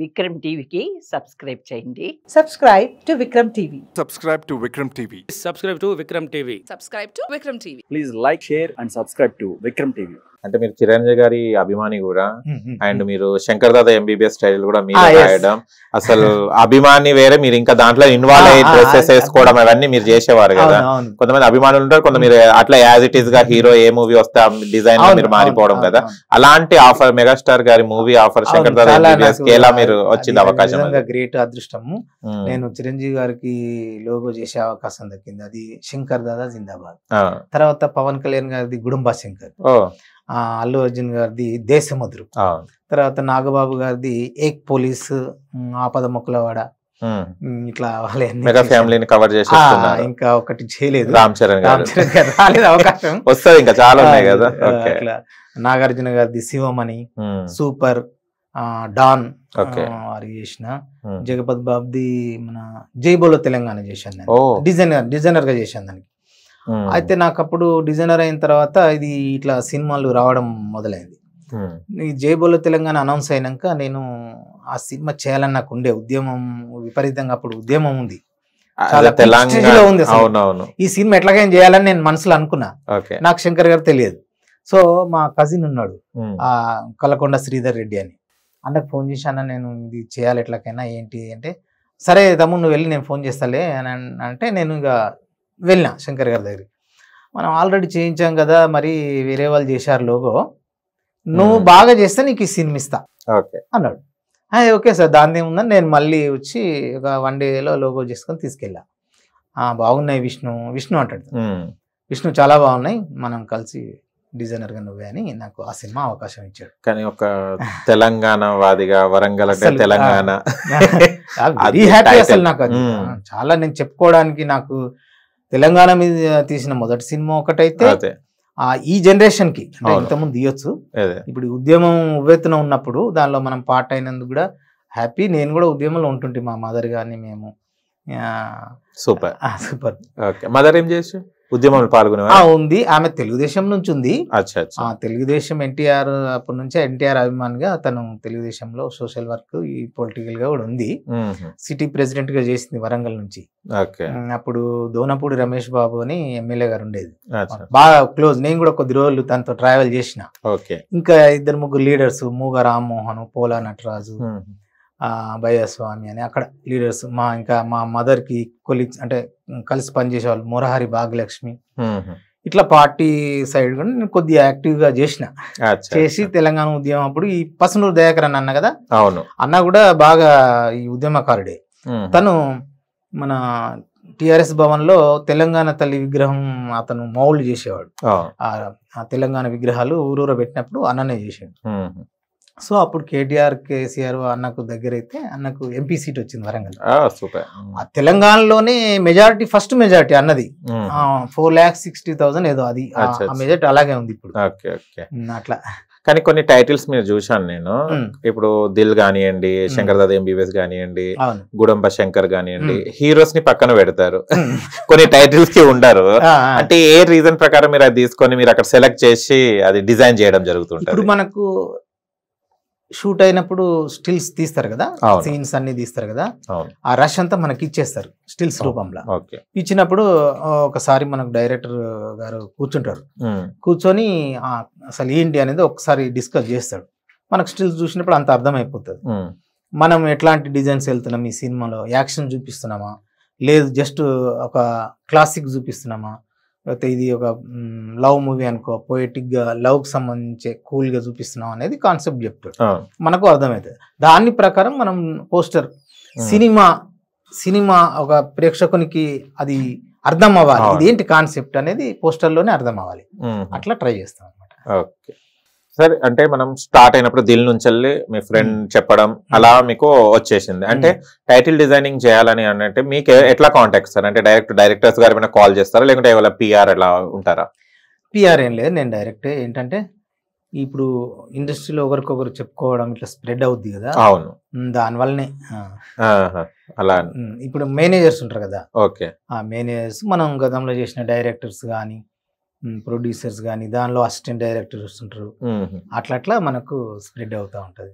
విక్రమ్ టీవీకి సబ్స్క్రైబ్ చేయండి. Subscribe to Vikram TV. Subscribe to Vikram TV. Subscribe to Vikram TV. Subscribe to Vikram TV. Please like, share and subscribe to Vikram TV. అంటే మీరు చిరంజీవి గారి అభిమాని కూడా and మీరు Shankar Dada MBBS style కూడా మీరు రాయడం అసలు అభిమాని వేరే మీరు ఇంకా దాంట్లో ఇన్వాల్వ్ అయ్యి డ్రెస్సెస్ వేసుకోవడం అవన్నీ మీరు చేసేవారు కదా. కొంతమంది అభిమానులు ఉంటారు, కొంతమంది అట్లా యాజ్ ఇట్ ఈస్ గా హీరో ఏ మూవీ వస్తే డిజైన్ మీరు మారిపోవడం కదా. అలాంటి ఆఫర్ మెగాస్టార్ గారి movie offer Shankar Dada MBBS కి ఎలా మీరు వచ్చింది అవకాశం? గ్రేట్ అదృష్టము. నేను చిరంజీవి గారికి లోగో చేసే అవకాశం దక్కింది. అది శంకర్ దాదా జిందాబాద్. తర్వాత పవన్ కళ్యాణ్ గారిది గుడుంబా శంకర్, అల్లు అర్జున్ గారిది దేశముద్రు, తర్వాత నాగబాబు గారిది ఏక్ పోలీస్, ఆపద మొక్కలవాడ, ఇట్లా మెగా ఫ్యామిలీని కవర్ చేసి ఇంకా ఒకటి చేయలేదు. రామ్ చరణ్ గారు రాలేదు అవకాశం, వస్తుంది ఇంకా చాలా ఉన్నాయి కదా. అట్లా నాగార్జున గారిది శివమణి, సూపర్, డాన్ వారి చేసిన, జగపత్ బాబుది మన జైబోలో తెలంగాణ చేశాను, డిజైనర్ గా చేశాను దానికి. అయితే నాకు అప్పుడు డిజైనర్ అయిన తర్వాత ఇది ఇట్లా సినిమాలు రావడం మొదలైంది. ఈ జైబోలో తెలంగాణ అనౌన్స్ అయినాక నేను ఆ సినిమా చేయాలని నాకు ఉండే ఉద్యమం, విపరీతంగా అప్పుడు ఉద్యమం ఉంది, చాలా తెలంగాణ ఉంది. ఈ సినిమా ఎట్లాగైనా చేయాలని నేను మనసులో అనుకున్నా. నాకు శంకర్ గారు తెలియదు. సో మా కజిన్ ఉన్నాడు ఆ కలకొండ శ్రీధర్ రెడ్డి అని, అన్నకు ఫోన్ చేశాను, నేను ఇది చేయాలి ఎట్లాగైనా ఏంటి అంటే, సరే తమ్ముడు నువ్వు వెళ్ళి నేను ఫోన్ చేస్తాలే అని అంటే నేను ఇక వెళ్ళినా శంకర్ గారి దగ్గరికి. మనం ఆల్రెడీ చేయించాం కదా, మరి వేరే వాళ్ళు చేశారు లోగో, నువ్వు బాగా చేస్తే నీకు ఈ సినిమా ఇస్తా అన్నాడు. ఓకే సార్, దాని ఏముందని నేను మళ్ళీ వచ్చి ఒక 1 డేలో లోగో చేసుకొని తీసుకెళ్ళా. బాగున్నాయి విష్ణు అంటాడు, విష్ణు చాలా బాగున్నాయి, మనం కలిసి డిజైనర్ గా నువ్వే అని నాకు ఆ సినిమా అవకాశం ఇచ్చాడు. కానీ ఒక తెలంగాణ వాదిగా వరంగల్ అంటే తెలంగాణ వెరీ హ్యాపీ అసలు నాకు. అది చాలా నేను చెప్పుకోవడానికి, నాకు తెలంగాణ మీద తీసిన మొదటి సినిమా ఒకటైతే ఈ జనరేషన్ కి అంటే ఇంతకుముందు తీయొచ్చు, ఇప్పుడు ఉద్యమం ఉవ్వెత్తున ఉన్నప్పుడు దానిలో మనం పార్ట్ అయినందుకు కూడా హ్యాపీ. నేను కూడా ఉద్యమంలో ఉంటుంటే మా మదర్ గాని మేము. Super super. మదర్ ఏం చేసి ఉద్యమంలో పాల్గొనే ఉంది, ఆమె తెలుగుదేశం నుంచి ఉంది. తెలుగుదేశం ఎన్టీఆర్ అప్పటి నుంచే ఎన్టీఆర్ అభిమానిగా తను తెలుగుదేశంలో సోషల్ వర్క్, ఈ పొలిటికల్ గా కూడా ఉంది. సిటీ ప్రెసిడెంట్ గా చేసింది వరంగల్ నుంచి. అప్పుడు దోనపూడి రమేష్ బాబు అని ఎమ్మెల్యే గారు ఉండేది, బాగా క్లోజ్. నేను కూడా కొద్ది రోజులు తనతో ట్రావెల్ చేసిన. ఇంకా 2-3 లీడర్స్, మూగ రామ్మోహన్, పోలా నటరాజు, భయ్యస్వామి అని అక్కడ లీడర్స్, ఇంకా మా మదర్ కి కొలీగ్స్ అంటే కలిసి పనిచేసేవాళ్ళు, మొరహరి భాగ్యలక్ష్మి, ఇట్లా పార్టీ సైడ్ కూడా నేను కొద్దిగా యాక్టివ్ గా చేసి తెలంగాణ ఉద్యమం అప్పుడు ఈ పసునూరు దయాకర్ అని అన్న కదా, అన్న కూడా బాగా ఈ ఉద్యమకారుడే. తను మన టిఆర్ఎస్ భవన్ లో తెలంగాణ తల్లి విగ్రహం అతను మౌల్డ్ చేసేవాడు. ఆ తెలంగాణ విగ్రహాలు ఊరూర పెట్టినప్పుడు అన్ననే చేసాడు. సో అప్పుడు కేటీఆర్, కేసీఆర్ అన్నకు దగ్గర అయితే అన్నకు ఎంపీ సీట్ వచ్చింది వరంగల్. ఆ తెలంగాణలోనే మెజారిటీ, ఫస్ట్ మెజారిటీ అన్నది 4,60,000 ఏదో, అది ఆ మెజారిటీ అలాగే ఉంది ఇప్పుడు అట్లా. కానీ కొన్ని టైటిల్స్ మీరు చూశాను నేను, ఇప్పుడు దిల్ కానివ్వండి, శంకర్ దాదా ఎంబీబీఎస్ కానివ్వండి, గుడంబ శంకర్ కానివ్వండి, హీరోస్ ని పక్కన పెడతారు, కొన్ని టైటిల్స్ కి ఉండరు. అంటే ఏ రీజన్ ప్రకారం మీరు అది తీసుకొని మీరు అక్కడ సెలెక్ట్ చేసి అది డిజైన్ చేయడం జరుగుతుంటుంది? ఇప్పుడు మనకు షూట్ అయినప్పుడు స్టిల్స్ తీస్తారు కదా, సీన్స్ అన్ని తీస్తారు కదా, ఆ రష్ అంతా మనకి ఇచ్చేస్తారు స్టిల్స్ రూపంలో. ఇచ్చినప్పుడు ఒకసారి మనకు డైరెక్టర్ గారు కూర్చుంటారు, కూర్చొని అసలు ఏంటి అనేది ఒకసారి డిస్కస్ చేస్తాడు. మనకు స్టిల్స్ చూసినప్పుడు అంత అర్థమైపోతుంది, మనం ఎట్లాంటి డిజైన్స్ వెళ్తున్నాం, ఈ సినిమాలో యాక్షన్ చూపిస్తున్నామా, లేదు జస్ట్ ఒక క్లాసిక్ చూపిస్తున్నామా, లేకపోతే ఇది ఒక లవ్ మూవీ అనుకో, పోయిటిక్ గా లవ్ కి సంబంధించి కూల్ గా చూపిస్తున్నాం అనేది కాన్సెప్ట్ చెప్తాడు, మనకు అర్థమవుతుంది. దాని ప్రకారం మనం పోస్టర్, సినిమా ఒక ప్రేక్షకునికి అది అర్థం అవ్వాలి, ఇదేంటి కాన్సెప్ట్ అనేది పోస్టర్ లోనే అర్థం అవ్వాలి, అట్లా ట్రై చేస్తాం అన్నమాట. సరే, అంటే మనం స్టార్ట్ అయినప్పుడు దిల్ నుంచి వెళ్ళి మీ ఫ్రెండ్ చెప్పడం అలా మీకు వచ్చేసింది. అంటే టైటిల్ డిజైనింగ్ చేయాలని అంటే మీకు ఎట్లా కాంటాక్ట్ సార్? అంటే డైరెక్టర్స్ గారు ఏమైనా కాల్ చేస్తారా, లేకుంటే ఏమైనా పిఆర్ అలా ఉంటారా? పిఆర్ ఏం లేదు, నేను డైరెక్ట్. ఏంటంటే ఇప్పుడు ఇండస్ట్రీలో ఒకరికొకరు చెప్పుకోవడం ఇట్లా స్ప్రెడ్ అవుద్ది కదా, అవును, దానివల్లనే. అలా ఇప్పుడు మేనేజర్స్ ఉంటారు కదా, ఆ మేనేజర్స్ మనం గతంలో చేసిన డైరెక్టర్స్ కానీ ప్రొడ్యూసర్స్ కానీ దానిలో అసిస్టెంట్ డైరెక్టర్స్ ఉంటారు, అట్లా మనకు స్ప్రెడ్ అవుతూ ఉంటది.